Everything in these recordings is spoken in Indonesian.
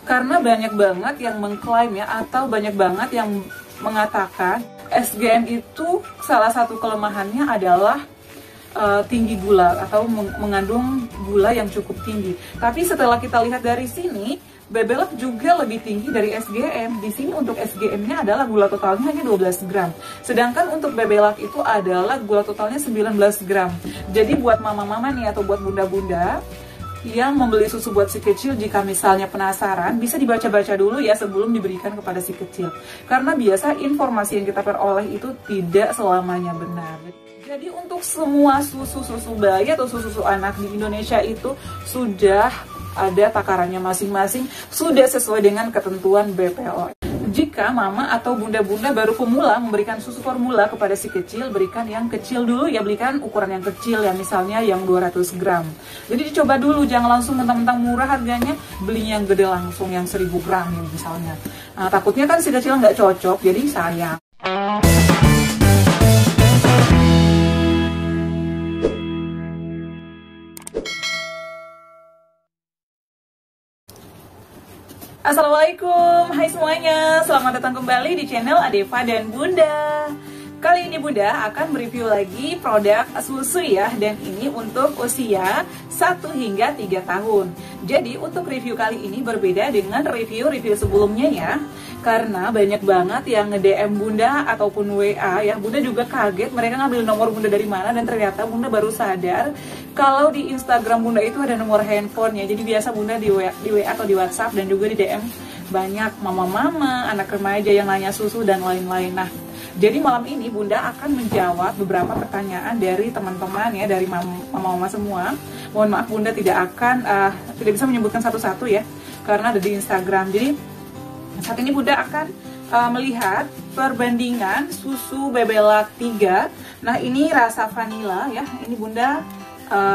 Karena banyak banget yang mengklaim ya, atau banyak banget yang mengatakan SGM itu salah satu kelemahannya adalah tinggi gula atau mengandung gula yang cukup tinggi. Tapi setelah kita lihat dari sini, Bebelac juga lebih tinggi dari SGM. Di sini untuk SGM-nya adalah gula totalnya hanya 12 gram. Sedangkan untuk Bebelac itu adalah gula totalnya 19 gram. Jadi buat mama-mama nih atau buat bunda-bunda yang membeli susu buat si kecil, jika misalnya penasaran, bisa dibaca-baca dulu ya sebelum diberikan kepada si kecil. Karena biasa informasi yang kita peroleh itu tidak selamanya benar. Jadi untuk semua susu bayi atau susu anak di Indonesia itu sudah ada takarannya masing-masing, sudah sesuai dengan ketentuan BPOM. Jika mama atau bunda-bunda baru pemula memberikan susu formula kepada si kecil, berikan yang kecil dulu ya, berikan ukuran yang kecil ya, misalnya yang 200 gram. Jadi dicoba dulu, jangan langsung mentang-mentang murah harganya, belinya yang gede langsung yang 1000 gram ya misalnya. Nah, takutnya kan si kecil nggak cocok, jadi sayang. Assalamualaikum, hai semuanya, selamat datang kembali di channel Adeva dan Bunda. Kali ini Bunda akan mereview lagi produk susu ya, dan ini untuk usia 1 hingga 3 tahun. Jadi untuk review kali ini berbeda dengan review-review sebelumnya ya, karena banyak banget yang nge-DM Bunda ataupun WA ya. Bunda juga kaget, mereka ngambil nomor Bunda dari mana, dan ternyata Bunda baru sadar kalau di Instagram Bunda itu ada nomor handphonenya. Jadi biasa Bunda di WA atau di WhatsApp dan juga di DM banyak mama-mama, anak remaja yang nanya susu dan lain-lain. Nah, jadi malam ini Bunda akan menjawab beberapa pertanyaan dari teman-teman ya, dari mama-mama semua. Mohon maaf Bunda tidak bisa menyebutkan satu-satu ya, karena ada di Instagram. Jadi saat ini Bunda akan melihat perbandingan susu Bebelac 3. Nah, ini rasa vanila ya. Ini Bunda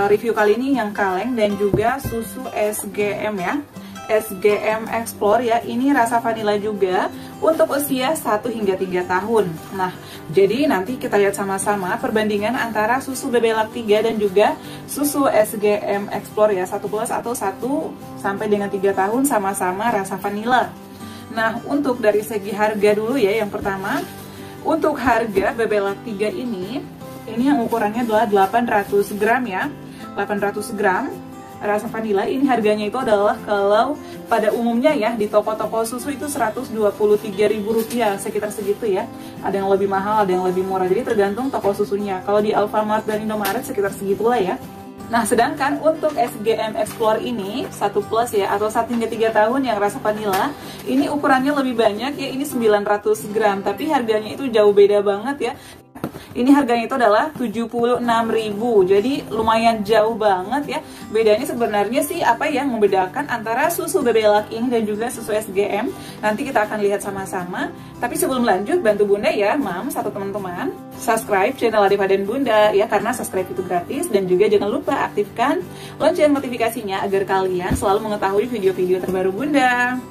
review kali ini yang kaleng, dan juga susu SGM ya. SGM Explore ya, ini rasa vanila juga untuk usia 1 hingga 3 tahun. Nah, jadi nanti kita lihat sama-sama perbandingan antara susu Bebelac 3 dan juga susu SGM Explore ya, 1 plus atau 1 sampai dengan 3 tahun sama-sama rasa vanila. Nah, untuk dari segi harga dulu ya, yang pertama untuk harga Bebelac 3 ini yang ukurannya adalah 800 gram ya, 800 gram rasa vanila. Ini harganya itu adalah, kalau pada umumnya ya di toko-toko susu itu Rp123.000, sekitar segitu ya. Ada yang lebih mahal, ada yang lebih murah, jadi tergantung toko susunya. Kalau di Alfamart dan Indomaret sekitar segitulah ya. Nah, sedangkan untuk SGM Explore ini 1 plus ya, atau 1 hingga 3 tahun yang rasa vanila, ini ukurannya lebih banyak ya, ini 900 gram, tapi harganya itu jauh beda banget ya. Ini harganya itu adalah Rp76.000, jadi lumayan jauh banget ya. Bedanya sebenarnya sih apa yang membedakan antara susu Bebelac ini dan juga susu SGM, nanti kita akan lihat sama-sama. Tapi sebelum lanjut, bantu Bunda ya, Mams atau teman-teman, subscribe channel Adeva dan Bunda ya, karena subscribe itu gratis. Dan juga jangan lupa aktifkan lonceng notifikasinya agar kalian selalu mengetahui video-video terbaru Bunda.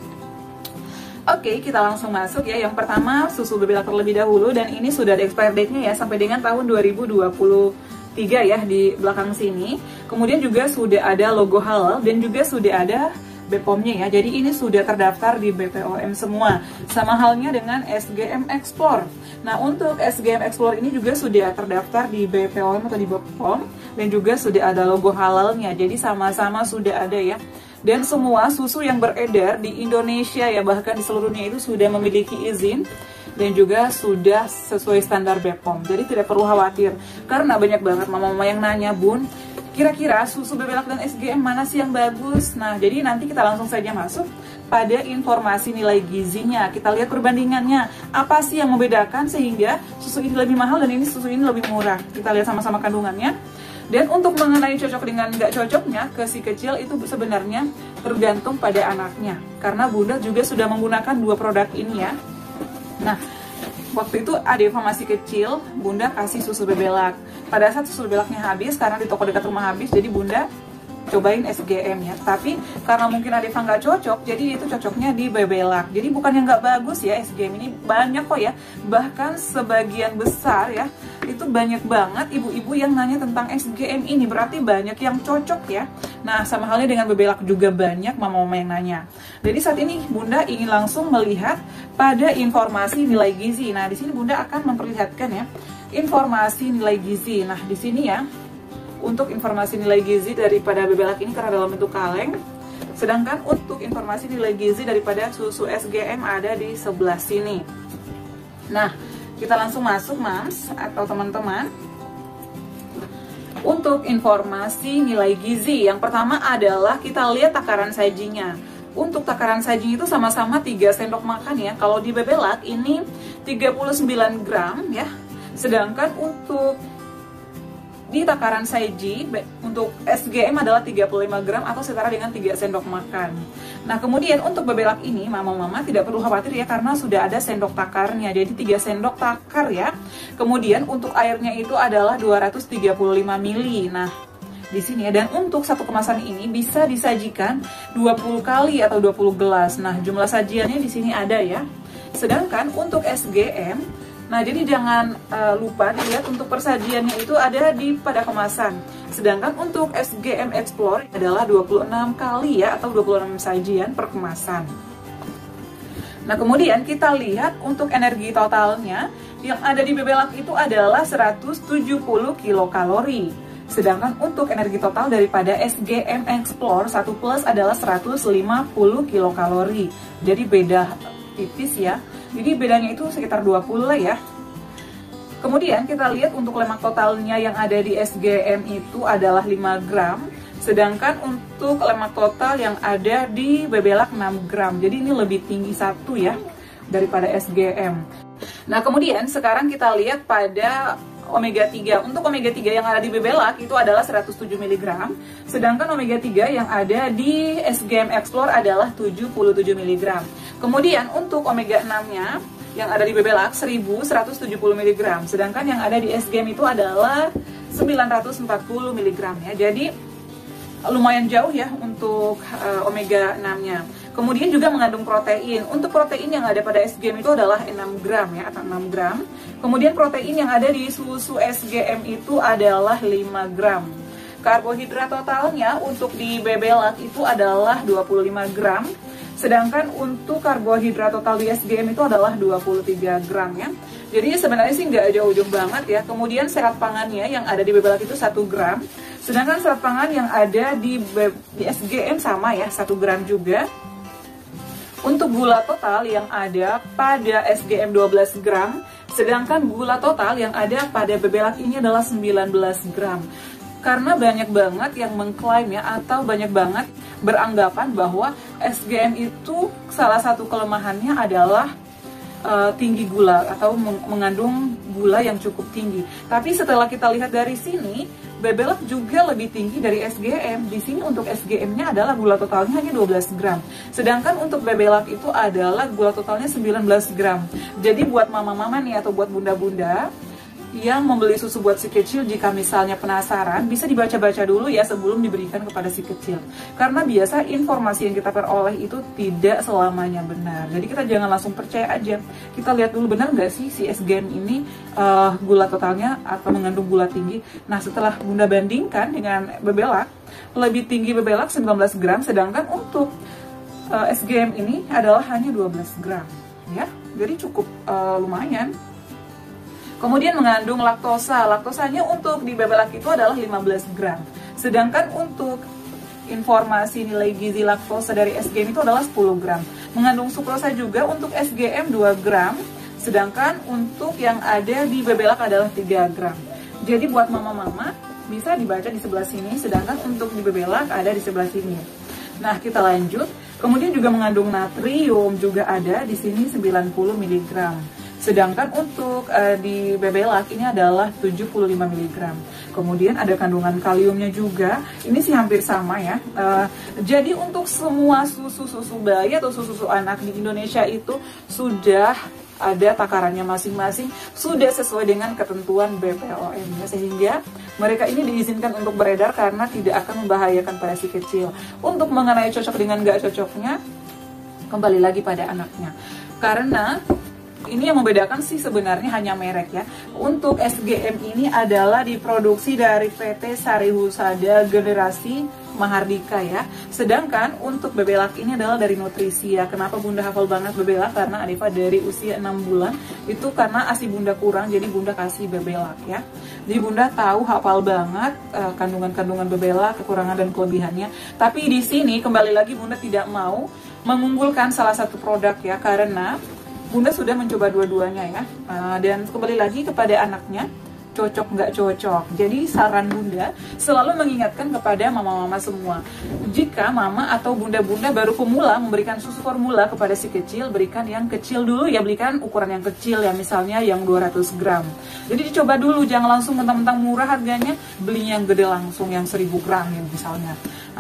Oke, kita langsung masuk ya. Yang pertama susu Bebelac terlebih dahulu, dan ini sudah ada expired date-nya ya, sampai dengan tahun 2023 ya di belakang sini. Kemudian juga sudah ada logo halal dan juga sudah ada BPOM-nya ya. Jadi ini sudah terdaftar di BPOM semua. Sama halnya dengan SGM Explore. Nah, untuk SGM Explore ini juga sudah terdaftar di BPOM atau di BPOM, dan juga sudah ada logo halalnya. Jadi sama-sama sudah ada ya. Dan semua susu yang beredar di Indonesia ya, bahkan di seluruh dunia itu sudah memiliki izin dan juga sudah sesuai standar BPOM. Jadi tidak perlu khawatir, karena banyak banget mama-mama yang nanya, Bun, kira-kira susu Bebelac dan SGM mana sih yang bagus? Nah, jadi nanti kita langsung saja masuk pada informasi nilai gizinya. Kita lihat perbandingannya, apa sih yang membedakan sehingga susu ini lebih mahal dan ini susu ini lebih murah. Kita lihat sama-sama kandungannya. Dan untuk mengenai cocok dengan nggak cocoknya ke si kecil itu sebenarnya tergantung pada anaknya. Karena Bunda juga sudah menggunakan 2 produk ini ya. Nah, waktu itu Adeva masih kecil, Bunda kasih susu Bebelac. Pada saat susu Bebelacnya habis, karena di toko dekat rumah habis, jadi Bunda cobain SGM ya. Tapi karena mungkin Adeva nggak cocok, jadi itu cocoknya di Bebelac. Jadi bukan yang nggak bagus ya, SGM ini banyak kok ya. Bahkan sebagian besar ya itu banyak banget ibu-ibu yang nanya tentang SGM ini, berarti banyak yang cocok ya. Nah, sama halnya dengan bebelak juga banyak mama-mama yang nanya. Jadi saat ini Bunda ingin langsung melihat pada informasi nilai gizi. Nah, di sini Bunda akan memperlihatkan ya informasi nilai gizi. Nah, di sini ya untuk informasi nilai gizi daripada bebelak ini karena dalam bentuk kaleng. Sedangkan untuk informasi nilai gizi daripada susu SGM ada di sebelah sini. Nah, kita langsung masuk Mams atau teman-teman. Untuk informasi nilai gizi, yang pertama adalah kita lihat takaran sajinya. Untuk takaran sajinya itu sama-sama 3 sendok makan ya. Kalau di bebelak ini 39 gram ya. Sedangkan untuk di takaran saji untuk SGM adalah 35 gram atau setara dengan 3 sendok makan. Nah, kemudian untuk bebelak ini mama-mama tidak perlu khawatir ya karena sudah ada sendok takarnya. Jadi 3 sendok takar ya. Kemudian untuk airnya itu adalah 235 ml. Nah, di sini ya, dan untuk satu kemasan ini bisa disajikan 20 kali atau 20 gelas. Nah, jumlah sajiannya di sini ada ya. Sedangkan untuk SGM, nah, jadi jangan lupa dilihat untuk persajiannya itu ada di pada kemasan. Sedangkan untuk SGM Explore adalah 26 kali ya atau 26 sajian per kemasan. Nah, kemudian kita lihat untuk energi totalnya yang ada di bebelak itu adalah 170 kilokalori. Sedangkan untuk energi total daripada SGM Explore 1 Plus adalah 150 kilokalori. Jadi beda tipis ya. Jadi bedanya itu sekitar 20 lah ya. Kemudian kita lihat untuk lemak totalnya yang ada di SGM itu adalah 5 gram. Sedangkan untuk lemak total yang ada di bebelak 6 gram. Jadi ini lebih tinggi satu ya daripada SGM. Nah, kemudian sekarang kita lihat pada omega 3. Untuk omega 3 yang ada di bebelak itu adalah 107 mg. Sedangkan omega 3 yang ada di SGM Explore adalah 77 mg. Kemudian untuk omega 6-nya yang ada di bebelak 1170 mg. Sedangkan yang ada di SGM itu adalah 940 mg ya. Jadi lumayan jauh ya untuk omega 6-nya. Kemudian juga mengandung protein. Untuk protein yang ada pada SGM itu adalah 6 gram ya, atau 6 gram. Kemudian protein yang ada di susu SGM itu adalah 5 gram. Karbohidrat totalnya untuk di bebelak itu adalah 25 gram. Sedangkan untuk karbohidrat total di SGM itu adalah 23 gram ya. Jadi sebenarnya sih nggak jauh-jauh banget ya. Kemudian serat pangannya yang ada di bebelak itu 1 gram. Sedangkan serat pangan yang ada di SGM sama ya, 1 gram juga. Untuk gula total yang ada pada SGM 12 gram, sedangkan gula total yang ada pada bebelak ini adalah 19 gram. Karena banyak banget yang mengklaim ya, atau banyak banget beranggapan bahwa SGM itu salah satu kelemahannya adalah tinggi gula atau mengandung gula yang cukup tinggi. Tapi setelah kita lihat dari sini, bebelak juga lebih tinggi dari SGM. Di sini untuk SGM-nya adalah gula totalnya hanya 12 gram. Sedangkan untuk bebelak itu adalah gula totalnya 19 gram. Jadi buat mama-mama nih atau buat bunda-bunda yang membeli susu buat si kecil, jika misalnya penasaran, bisa dibaca-baca dulu ya sebelum diberikan kepada si kecil. Karena biasa informasi yang kita peroleh itu tidak selamanya benar. Jadi kita jangan langsung percaya aja. Kita lihat dulu benar nggak sih si SGM ini gula totalnya atau mengandung gula tinggi. Nah, setelah Bunda bandingkan dengan bebelak, lebih tinggi bebelak 19 gram, sedangkan untuk SGM ini adalah hanya 12 gram. Ya, jadi cukup lumayan. Kemudian mengandung laktosa. Laktosanya untuk di bebelak itu adalah 15 gram. Sedangkan untuk informasi nilai gizi laktosa dari SGM itu adalah 10 gram. Mengandung sukrosa juga untuk SGM 2 gram. Sedangkan untuk yang ada di bebelak adalah 3 gram. Jadi buat mama-mama bisa dibaca di sebelah sini. Sedangkan untuk di bebelak ada di sebelah sini. Nah, kita lanjut. Kemudian juga mengandung natrium juga ada di sini 90 mg. Sedangkan untuk di bebelak ini adalah 75 mg. Kemudian ada kandungan kaliumnya juga. Ini sih hampir sama ya. Jadi untuk semua susu bayi atau susu anak di Indonesia itu sudah ada takarannya masing-masing, sudah sesuai dengan ketentuan BPOM ya, sehingga mereka ini diizinkan untuk beredar karena tidak akan membahayakan pada si kecil. Untuk mengenai cocok dengan nggak cocoknya, kembali lagi pada anaknya. Karena ini yang membedakan sih sebenarnya hanya merek ya. Untuk SGM ini adalah diproduksi dari PT Sari Husada Generasi Mahardika ya. Sedangkan untuk Bebelak ini adalah dari Nutrisi ya. Kenapa Bunda hafal banget Bebelak? Karena Adifa dari usia 6 bulan itu karena ASI Bunda kurang, jadi Bunda kasih Bebelak ya. Jadi Bunda tahu hafal banget kandungan-kandungan Bebelak, kekurangan dan kelebihannya. Tapi di sini kembali lagi Bunda tidak mau mengunggulkan salah satu produk ya, karena Bunda sudah mencoba dua-duanya ya. Dan kembali lagi kepada anaknya, cocok nggak cocok. Jadi saran Bunda selalu mengingatkan kepada mama-mama semua, jika mama atau bunda-bunda baru pemula memberikan susu formula kepada si kecil, berikan yang kecil dulu ya, berikan ukuran yang kecil ya, misalnya yang 200 gram. Jadi dicoba dulu, jangan langsung mentang-mentang murah harganya beli yang gede langsung yang 1000 gram ya misalnya.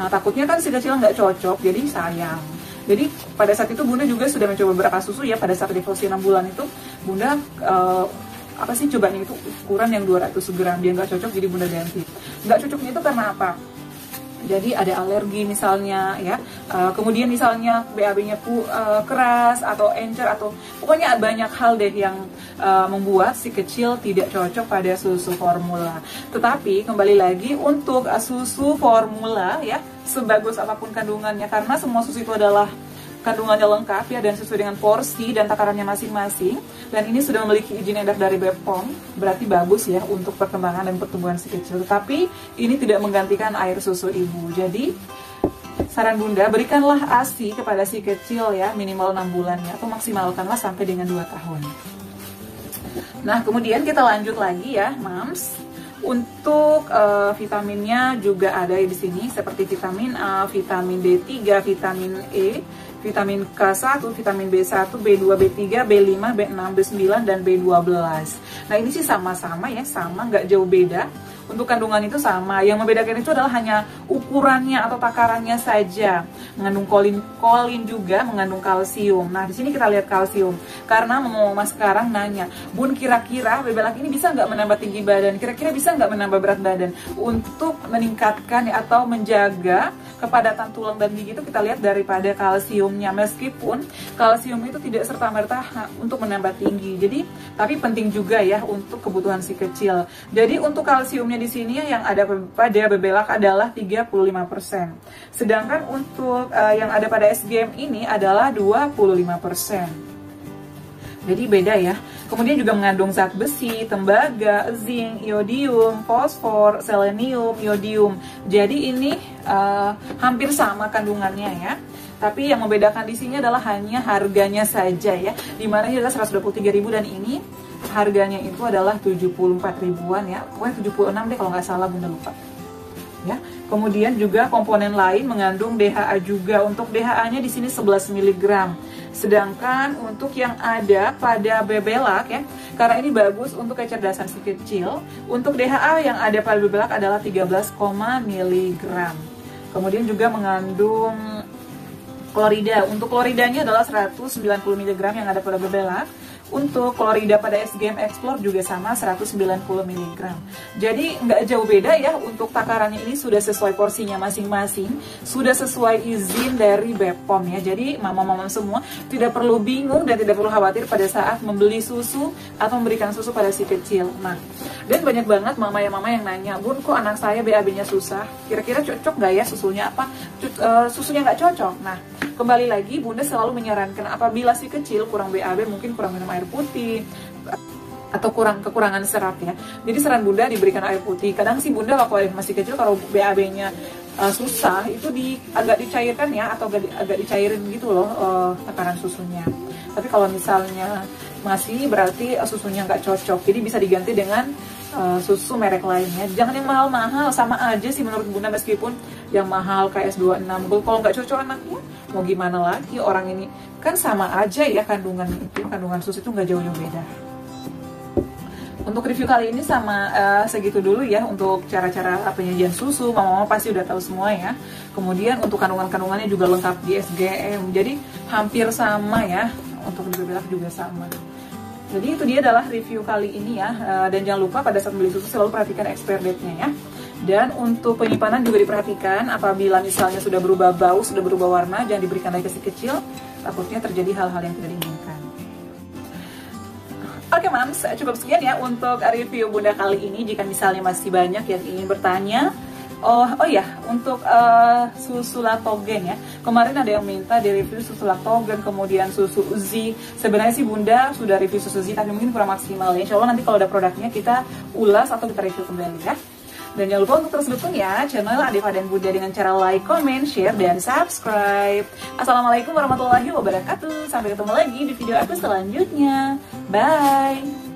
Takutnya kan si kecil nggak cocok, jadi sayang. Jadi pada saat itu Bunda juga sudah mencoba beberapa susu ya. Pada saat di usia 6 bulan itu Bunda cobanya itu ukuran yang 200 gram, dia nggak cocok jadi Bunda ganti. Nggak cocoknya itu karena apa? Jadi ada alergi misalnya ya, kemudian misalnya BAB-nya keras atau encer, atau pokoknya banyak hal deh yang membuat si kecil tidak cocok pada susu formula. Tetapi kembali lagi untuk susu formula ya, sebagus apapun kandungannya, karena semua susu itu adalah kandungannya lengkap ya, dan sesuai dengan porsi dan takarannya masing-masing, dan ini sudah memiliki izin edar dari BPOM, berarti bagus ya untuk perkembangan dan pertumbuhan si kecil. Tetapi ini tidak menggantikan air susu ibu. Jadi saran Bunda, berikanlah ASI kepada si kecil ya, minimal 6 bulan ya, atau maksimalkanlah sampai dengan 2 tahun. Nah kemudian kita lanjut lagi ya Mams. Untuk vitaminnya juga ada di sini, seperti vitamin A, vitamin D3, vitamin E, vitamin K1, vitamin B1, B2, B3, B5, B6, B9, dan B12. Nah ini sih sama-sama ya, sama, nggak jauh beda. Untuk kandungan itu sama, yang membedakan itu adalah hanya ukurannya atau takarannya saja. Mengandung kolin juga, mengandung kalsium. Nah di sini kita lihat kalsium, karena mama sekarang nanya, Bun kira-kira Bebelak ini bisa nggak menambah tinggi badan? Kira-kira bisa nggak menambah berat badan? Untuk meningkatkan atau menjaga kepadatan tulang dan gigi itu kita lihat daripada kalsiumnya. Meskipun kalsium itu tidak serta-merta untuk menambah tinggi, jadi tapi penting juga ya untuk kebutuhan si kecil. Jadi untuk kalsiumnya di sini yang ada pada Bebelak adalah 35%. Sedangkan untuk yang ada pada SGM ini adalah 25%. Jadi beda ya. Kemudian juga mengandung zat besi, tembaga, zinc, iodium, fosfor, selenium, iodium. Jadi ini hampir sama kandungannya ya. Tapi yang membedakan di sini adalah hanya harganya saja ya. Dimana ini adalah 123.000 dan ini harganya itu adalah 74 ribuan ya. Pokoknya 76 deh kalau nggak salah, Bunda lupa. Ya. Kemudian juga komponen lain mengandung DHA juga. Untuk DHA-nya di sini 11 mg. Sedangkan untuk yang ada pada Bebelak ya, karena ini bagus untuk kecerdasan si kecil, untuk DHA yang ada pada Bebelak adalah 13, mg. Kemudian juga mengandung klorida. Untuk kloridanya adalah 190 mg yang ada pada Bebelak. Untuk klorida pada SGM Explore juga sama, 190 mg. Jadi nggak jauh beda ya. Untuk takarannya ini sudah sesuai porsinya masing-masing, sudah sesuai izin dari BPOM ya. Jadi mama-mama semua tidak perlu bingung dan tidak perlu khawatir pada saat membeli susu atau memberikan susu pada si kecil. Nah, dan banyak banget mama yang nanya, Bun kok anak saya BAB-nya susah, kira-kira cocok nggak ya susunya, apa susunya nggak cocok? Nah, kembali lagi Bunda selalu menyarankan apabila si kecil kurang BAB, mungkin kurang minum air putih atau kekurangan serat ya. Jadi saran Bunda diberikan air putih. Kadang sih Bunda waktu masih kecil kalau BAB-nya susah itu agak dicairkan ya, atau agak dicairin gitu loh takaran susunya. Tapi kalau misalnya masih berarti susunya nggak cocok, jadi bisa diganti dengan susu merek lainnya. Jangan yang mahal-mahal, sama aja sih menurut Bunda, meskipun yang mahal kayak S26 Gold, kalau nggak cocok anaknya mau gimana lagi, orang ini kan sama aja ya kandungan susu itu nggak jauh-jauh beda. Untuk review kali ini sama segitu dulu ya. Untuk cara-cara penyajian susu, mama-mama pasti udah tahu semua ya. Kemudian untuk kandungan-kandungannya juga lengkap di SGM, jadi hampir sama ya. Untuk Bebelak juga sama. Jadi itu dia adalah review kali ini ya. Dan jangan lupa pada saat beli susu selalu perhatikan expire date-nya ya. Dan untuk penyimpanan juga diperhatikan, apabila misalnya sudah berubah bau, sudah berubah warna, jangan diberikan lagi ke si kecil, takutnya terjadi hal-hal yang tidak diinginkan. Oke Mams, cukup sekian ya untuk review Bunda kali ini. Jika misalnya masih banyak yang ingin bertanya, oh ya, untuk susu lactogen ya. Kemarin ada yang minta di review susu lactogen, kemudian susu Uzi. Sebenarnya sih Bunda sudah review susu Uzi, tapi mungkin kurang maksimal ya. Insya Allah nanti kalau ada produknya kita ulas atau kita review kembali ya. Dan jangan lupa untuk terus dukung ya channel Adeva dan Bunda dengan cara like, comment, share, dan subscribe. Assalamualaikum warahmatullahi wabarakatuh. Sampai ketemu lagi di video aku selanjutnya. Bye!